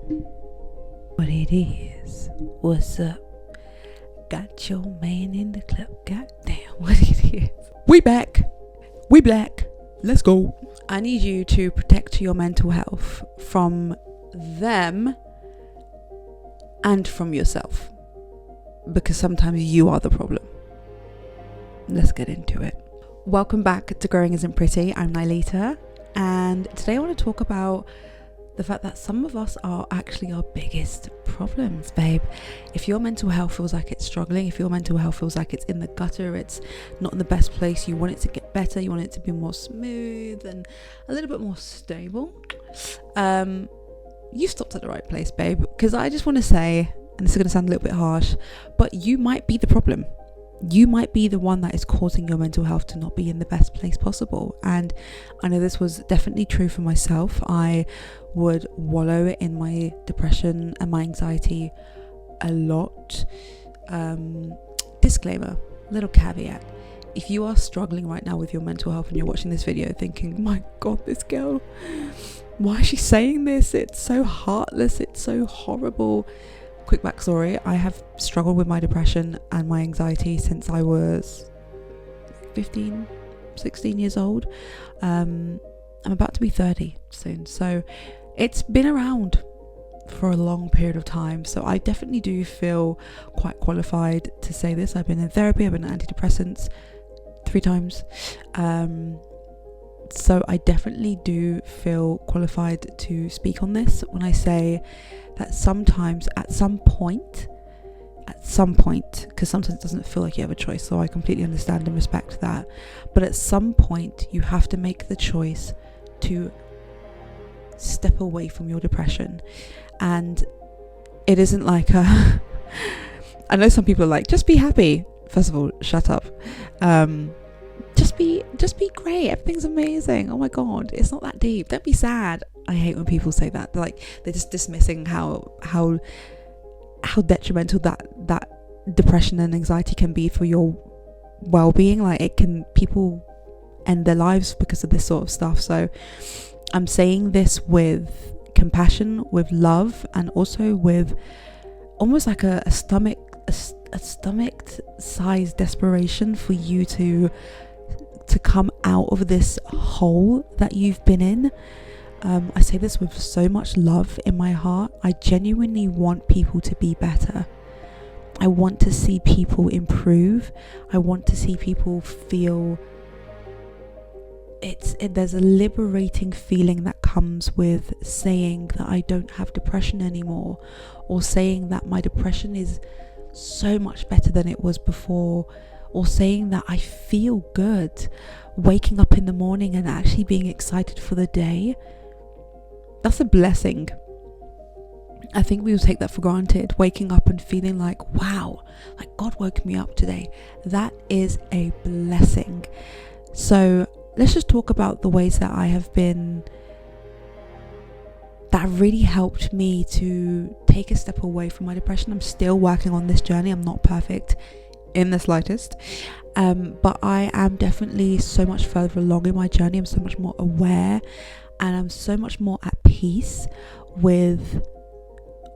What it is? What's up? Got your man in the club. Goddamn, what it is? We back. We black. Let's go. I need you to protect your mental health from them and from yourself, because sometimes you are the problem. Let's get into it. Welcome back to Growing Isn't Pretty. I'm Nilita, and today I want to talk about the fact that some of us are actually our biggest problems, babe. If your mental health feels like it's struggling, if your mental health feels like it's in the gutter, it's not in the best place, you want it to get better, you want it to be more smooth and a little bit more stable, you stopped at the right place, babe. Because I just want to say, and this is going to sound a little bit harsh, but you might be the problem. You might be the one that is causing your mental health to not be in the best place possible. And I know this was definitely true for myself. I would wallow in my depression and my anxiety a lot. Disclaimer, little caveat. If you are struggling right now with your mental health and you're watching this video thinking, my God, this girl, why is she saying this? It's so heartless. It's so horrible. Quick backstory, I have struggled with my depression and my anxiety since I was 15, 16 years old. I'm about to be 30 soon, so it's been around for a long period of time. So I definitely do feel quite qualified to say this. I've been in therapy, I've been on antidepressants 3 times. So I definitely do feel qualified to speak on this when I say that sometimes at some point, because sometimes it doesn't feel like you have a choice, so I completely understand and respect that, but at some point you have to make the choice to step away from your depression. And it isn't like I know some people are like, just be happy. First of all, shut up. Just be great, everything's amazing, oh my God, it's not that deep, don't be sad. I hate when people say that. They're just dismissing how detrimental that depression and anxiety can be for your well-being. Like, people end their lives because of this sort of stuff. So I'm saying this with compassion, with love, and also with almost like a stomach sized desperation for you to come out of this hole that you've been in. I say this with so much love in my heart. I genuinely want people to be better. I want to see people improve. I want to see people feel there's a liberating feeling that comes with saying that I don't have depression anymore, or saying that my depression is so much better than it was before, or saying that I feel good waking up in the morning and actually being excited for the day. That's a blessing. I think we will take that for granted, waking up and feeling like, wow, like God woke me up today. That is a blessing. So let's just talk about the ways that that really helped me to take a step away from my depression. I'm still working on this journey. I'm not perfect in the slightest, but I am definitely so much further along in my journey. I'm so much more aware, and I'm so much more at peace with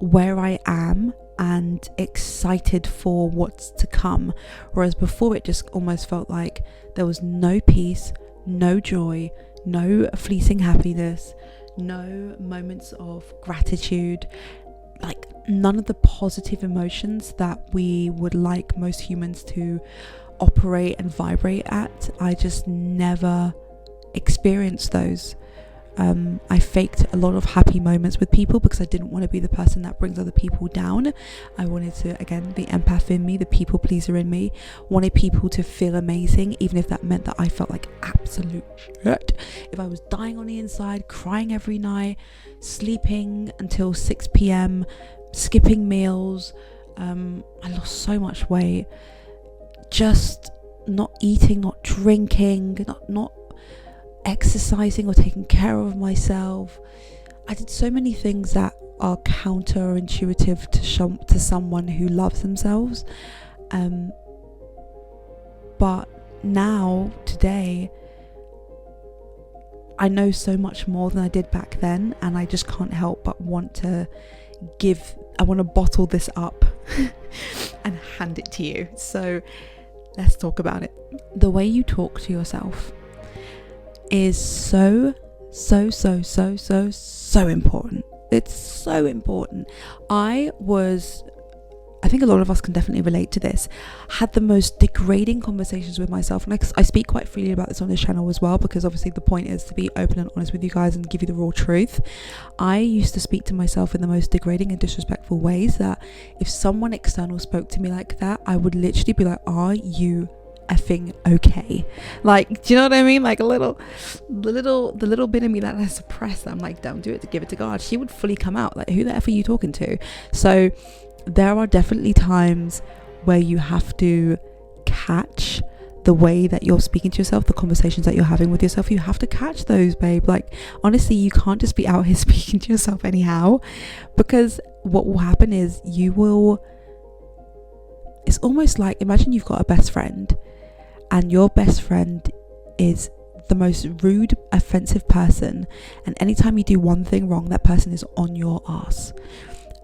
where I am and excited for what's to come. Whereas before, it just almost felt like there was no peace, no joy, no fleeting happiness, no moments of gratitude, like none of the positive emotions that we would like most humans to operate and vibrate at. I just never experienced those. I faked a lot of happy moments with people because I didn't want to be the person that brings other people down. I wanted to, again, the empath in me, the people pleaser in me, wanted people to feel amazing, even if that meant that I felt like absolute shit. If I was dying on the inside, crying every night, sleeping until 6 p.m, skipping meals, I lost so much weight, just not eating, not drinking, not exercising or taking care of myself. I did so many things that are counterintuitive to someone who loves themselves, but now, today, I know so much more than I did back then, and I just can't help but want to bottle this up and hand it to you. So let's talk about it. The way you talk to yourself is so important. It's so important. I think a lot of us can definitely relate to this. Had the most degrading conversations with myself, and I speak quite freely about this on this channel as well, because obviously the point is to be open and honest with you guys and give you the raw truth. I used to speak to myself in the most degrading and disrespectful ways, that if someone external spoke to me like that, I would literally be like, are you effing okay? Like, do you know what I mean? Like the little bit of me that I suppressed, I'm like, don't do it, to give it to God, she would fully come out. Like, who the F are you talking to? So there are definitely times where you have to catch the way that you're speaking to yourself, the conversations that you're having with yourself. You have to catch those, babe. Like, honestly, you can't just be out here speaking to yourself anyhow, because what will happen is it's almost like, imagine you've got a best friend, and your best friend is the most rude, offensive person, and anytime you do one thing wrong, that person is on your ass.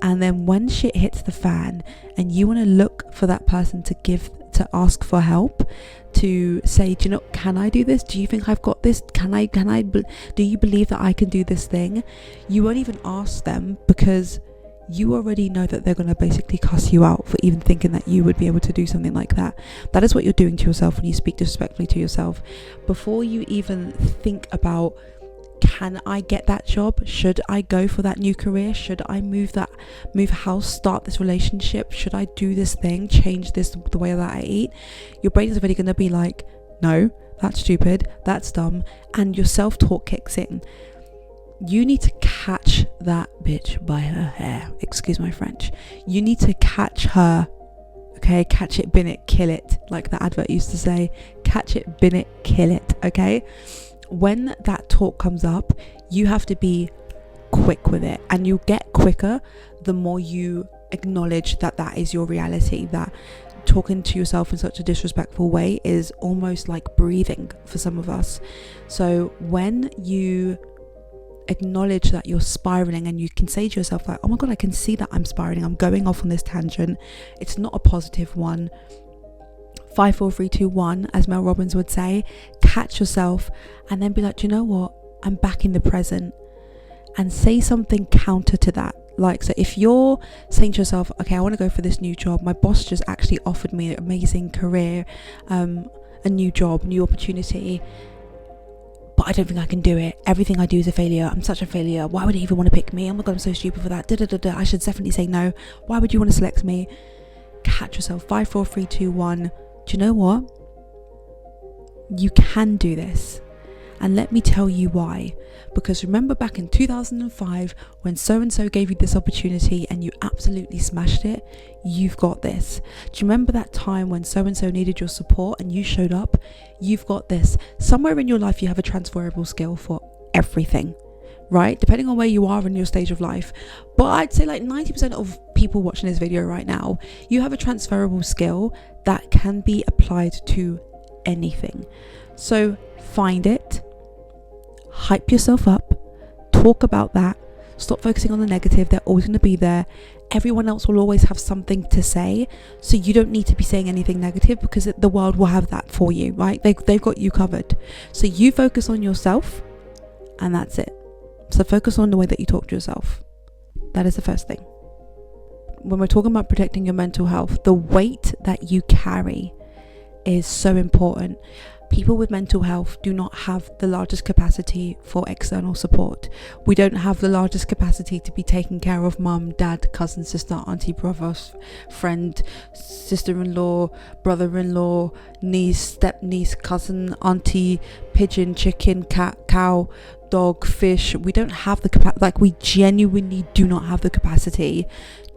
And then when shit hits the fan and you want to look for that person to ask for help, to say, do you know, can I do this? Do you think I've got this? Do you believe that I can do this thing? You won't even ask them, because you already know that they're going to basically cuss you out for even thinking that you would be able to do something like that. That is what you're doing to yourself when you speak disrespectfully to yourself. Before you even think about, can I get that job? Should I go for that new career? Should I move house, start this relationship? Should I do this thing, change this, the way that I eat? Your brain is already going to be like, no, that's stupid, that's dumb. And your self-talk kicks in. You need to catch that bitch by her hair. Excuse my French. You need to catch her. Okay, catch it, bin it, kill it. Like the advert used to say, catch it, bin it, kill it. Okay? When that talk comes up, you have to be quick with it, and you'll get quicker the more you acknowledge that that is your reality, that talking to yourself in such a disrespectful way is almost like breathing for some of us. So when you acknowledge that you're spiraling, and you can say to yourself like, oh my God, I can see that I'm spiraling, I'm going off on this tangent, it's not a positive one. 5, 4, 3, 2, 1, as Mel Robbins would say. Catch yourself, and then be like, do you know what, I'm back in the present, and say something counter to that. Like, so if you're saying to yourself, okay, I want to go for this new job, my boss just actually offered me an amazing career, a new job, new opportunity, but I don't think I can do it. Everything I do is a failure. I'm such a failure. Why would he even want to pick me? Oh my God, I'm so stupid for that. I should definitely say no. Why would you want to select me? Catch yourself. 5, 4, 3, 2, 1. Do you know what? You can do this. And let me tell you why. Because remember back in 2005 when so-and-so gave you this opportunity and you absolutely smashed it? You've got this. Do you remember that time when so-and-so needed your support and you showed up? You've got this. Somewhere in your life you have a transferable skill for everything, right? Depending on where you are in your stage of life. But I'd say like 90% of people watching this video right now, you have a transferable skill that can be applied to anything. So find it, hype yourself up, talk about that, stop focusing on the negative. They're always going to be there. Everyone else will always have something to say, so you don't need to be saying anything negative, because the world will have that for you, right? They've got you covered. So you focus on yourself, and that's it. So focus on the way that you talk to yourself. That is the first thing. When we're talking about protecting your mental health, the weight that you carry is so important. People with mental health do not have the largest capacity for external support. We don't have the largest capacity to be taking care of mum, dad, cousin, sister, auntie, brother, friend, sister-in-law, brother-in-law, niece, step-niece, cousin, auntie, pigeon, chicken, cat, cow, dog, fish. We don't have the capacity, like we genuinely do not have the capacity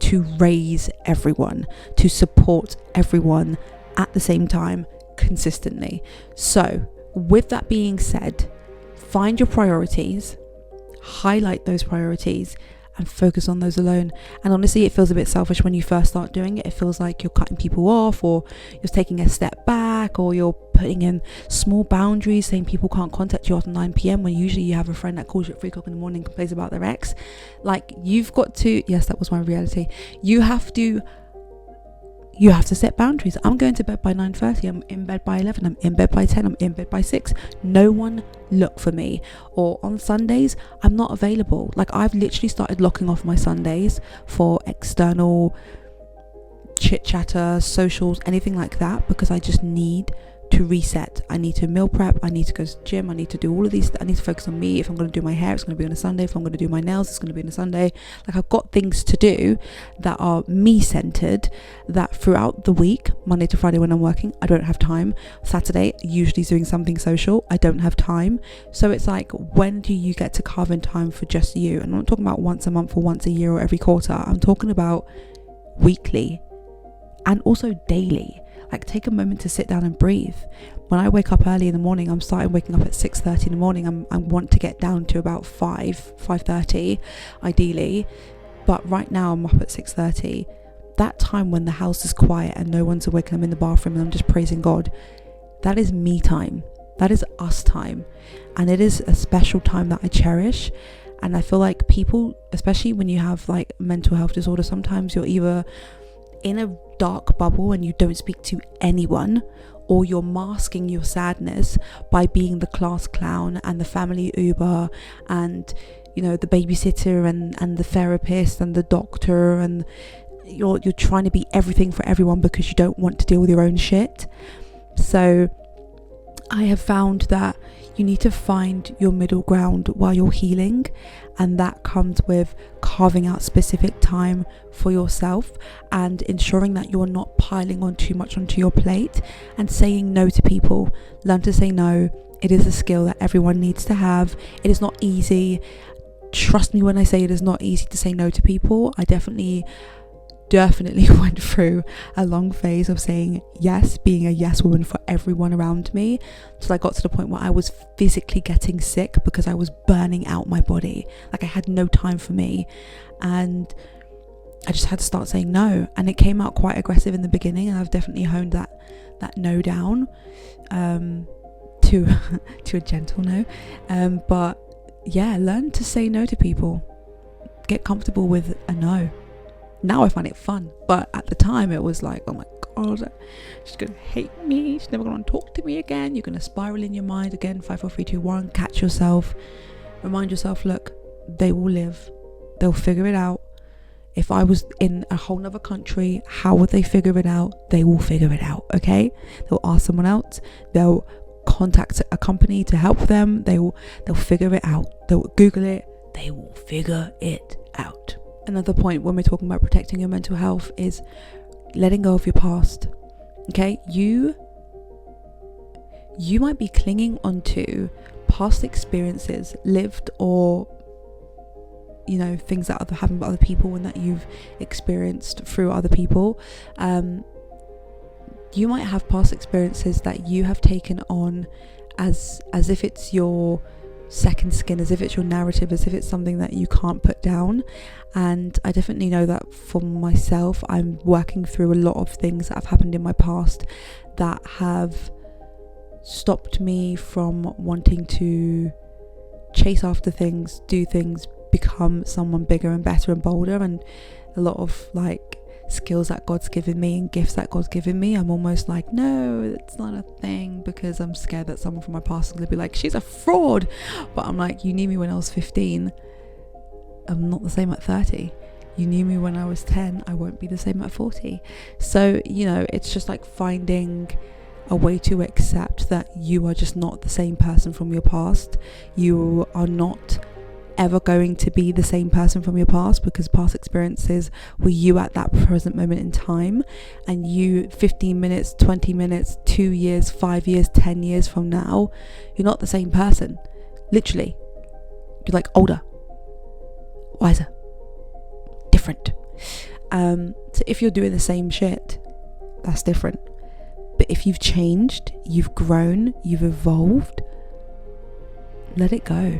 to raise everyone, to support everyone at the same time consistently. So with that being said, find your priorities, highlight those priorities, and focus on those alone. And honestly, it feels a bit selfish when you first start doing it. It feels like you're cutting people off, or you're taking a step back, or you're putting in small boundaries, saying people can't contact you after 9 p.m. when usually you have a friend that calls you at 3 o'clock in the morning and complains about their ex. Like, you've got to, yes, that was my reality. You have to set boundaries. I'm going to bed by 9:30. I'm in bed by 11. I'm in bed by 10. I'm in bed by 6. No one look for me. Or on Sundays, I'm not available. Like, I've literally started locking off my Sundays for external chit chatter, socials, anything like that, because I just need to reset. I need to meal prep. I need to go to the gym. I need to do all of these. I need to focus on me. If I'm going to do my hair, it's going to be on a Sunday. If I'm going to do my nails, it's going to be on a Sunday. Like, I've got things to do that are me centered, that throughout the week, Monday to Friday when I'm working, I don't have time. Saturday, usually doing something social, I don't have time. So it's like, when do you get to carve in time for just you? And I'm not talking about once a month or once a year or every quarter. I'm talking about weekly and also daily. Like, take a moment to sit down and breathe. When I wake up early in the morning, I'm starting waking up at 6:30 in the morning. I want to get down to about 5:30 ideally, but right now I'm up at 6:30. That time when the house is quiet and no one's awake and I'm in the bathroom and I'm just praising God, that is me time. That is us time, and it is a special time that I cherish. And I feel like people, especially when you have like mental health disorder, sometimes you're either in a dark bubble and you don't speak to anyone, or you're masking your sadness by being the class clown and the family Uber and, you know, the babysitter and the therapist and the doctor, and you're trying to be everything for everyone because you don't want to deal with your own shit. So I have found that you need to find your middle ground while you're healing, and that comes with carving out specific time for yourself and ensuring that you're not piling on too much onto your plate, and saying no to people. Learn to say no. It is a skill that everyone needs to have. It is not easy. Trust me when I say it is not easy to say no to people. I definitely went through a long phase of saying yes, being a yes woman for everyone around me, till I got to the point where I was physically getting sick because I was burning out my body. Like, I had no time for me, and I just had to start saying no. And it came out quite aggressive in the beginning, and I've definitely honed that no down to a gentle no. But yeah, learn to say no to people. Get comfortable with a no. Now I find it fun, but at the time it was like, oh my God, she's gonna hate me, she's never gonna talk to me again. You're gonna spiral in your mind again. 5, 4, 3, 2, 1. Catch yourself, remind yourself, look, they will live, they'll figure it out. If I was in a whole nother country, how would they figure it out? They will figure it out. Okay, they'll ask someone else, they'll contact a company to help them, they'll figure it out. They'll Google it, they will figure it out. Another point when we're talking about protecting your mental health is letting go of your past. Okay, you might be clinging onto past experiences, lived or, you know, things that have happened by other people and that you've experienced through other people. You might have past experiences that you have taken on as if it's your second skin, as if it's your narrative, as if it's something that you can't put down. And I definitely know that for myself, I'm working through a lot of things that have happened in my past that have stopped me from wanting to chase after things, do things, become someone bigger and better and bolder. And a lot of like skills that God's given me and gifts that God's given me, I'm almost like, no, it's not a thing, because I'm scared that someone from my past is going to be like, she's a fraud. But I'm like, you knew me when I was 15. I'm not the same at 30. You knew me when I was 10. I won't be the same at 40. So, you know, it's just like finding a way to accept that you are just not the same person from your past. You are not ever going to be the same person from your past, because past experiences were you at that present moment in time, and you 15 minutes, 20 minutes, 2 years, 5 years, 10 years from now, you're not the same person. Literally, you're like older, wiser, different. So if you're doing the same shit, that's different. But if you've changed, you've grown, you've evolved, let it go.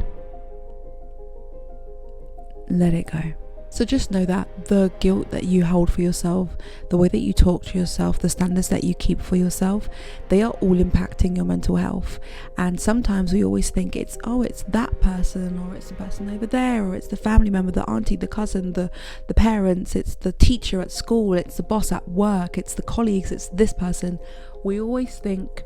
let it go. So just know that the guilt that you hold for yourself, the way that you talk to yourself, the standards that you keep for yourself, they are all impacting your mental health. And sometimes we always think it's that person, or it's the person over there, or it's the family member, the auntie, the cousin, the parents, it's the teacher at school, it's the boss at work, it's the colleagues, it's this person. We always think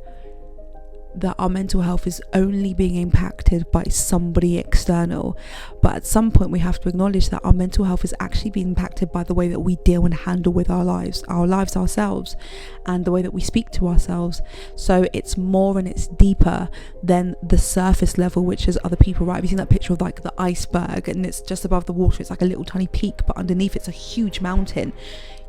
that our mental health is only being impacted by somebody external, but at some point we have to acknowledge that our mental health is actually being impacted by the way that we deal and handle with our lives ourselves, and the way that we speak to ourselves. So it's more and it's deeper than the surface level, which is other people, right? Have you seen that picture of like the iceberg, and it's just above the water, it's like a little tiny peak, but underneath it's a huge mountain.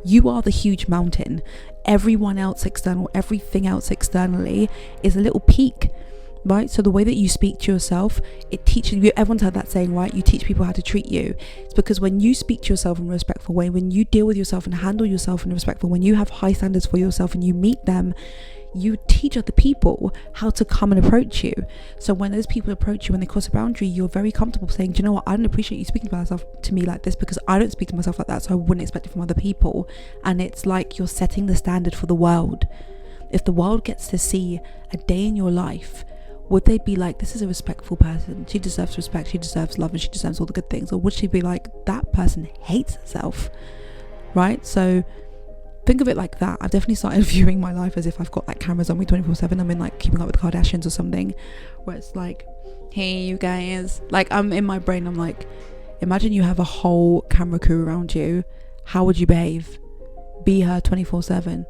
You are the huge mountain. Everyone else external, everything else externally is a little peak, right? So the way that you speak to yourself, it teaches you. Everyone's heard that saying, right? You teach people how to treat you. It's because when you speak to yourself in a respectful way, when you deal with yourself and handle yourself in a respectful, when you have high standards for yourself and you meet them, you teach other people how to come and approach you. So when those people approach you, when they cross a boundary, you're very comfortable saying, do you know what, I don't appreciate you speaking to me like this, because I don't speak to myself like that, so I wouldn't expect it from other people. And it's like you're setting the standard for the world. If the world gets to see a day in your life, would they be like, this is a respectful person, she deserves respect, she deserves love, and she deserves all the good things? Or would she be like, that person hates herself, right? So think of it like that. I've definitely started viewing my life as if I've got like cameras on me 24/7. I'm in like Keeping Up with the Kardashians or something, where it's like, hey you guys, like I'm in my brain, I'm like, imagine you have a whole camera crew around you. How would you behave? Be her 24/7.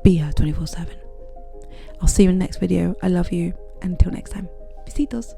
Be her 24/7. I'll see you in the next video. I love you, and until next time, besitos.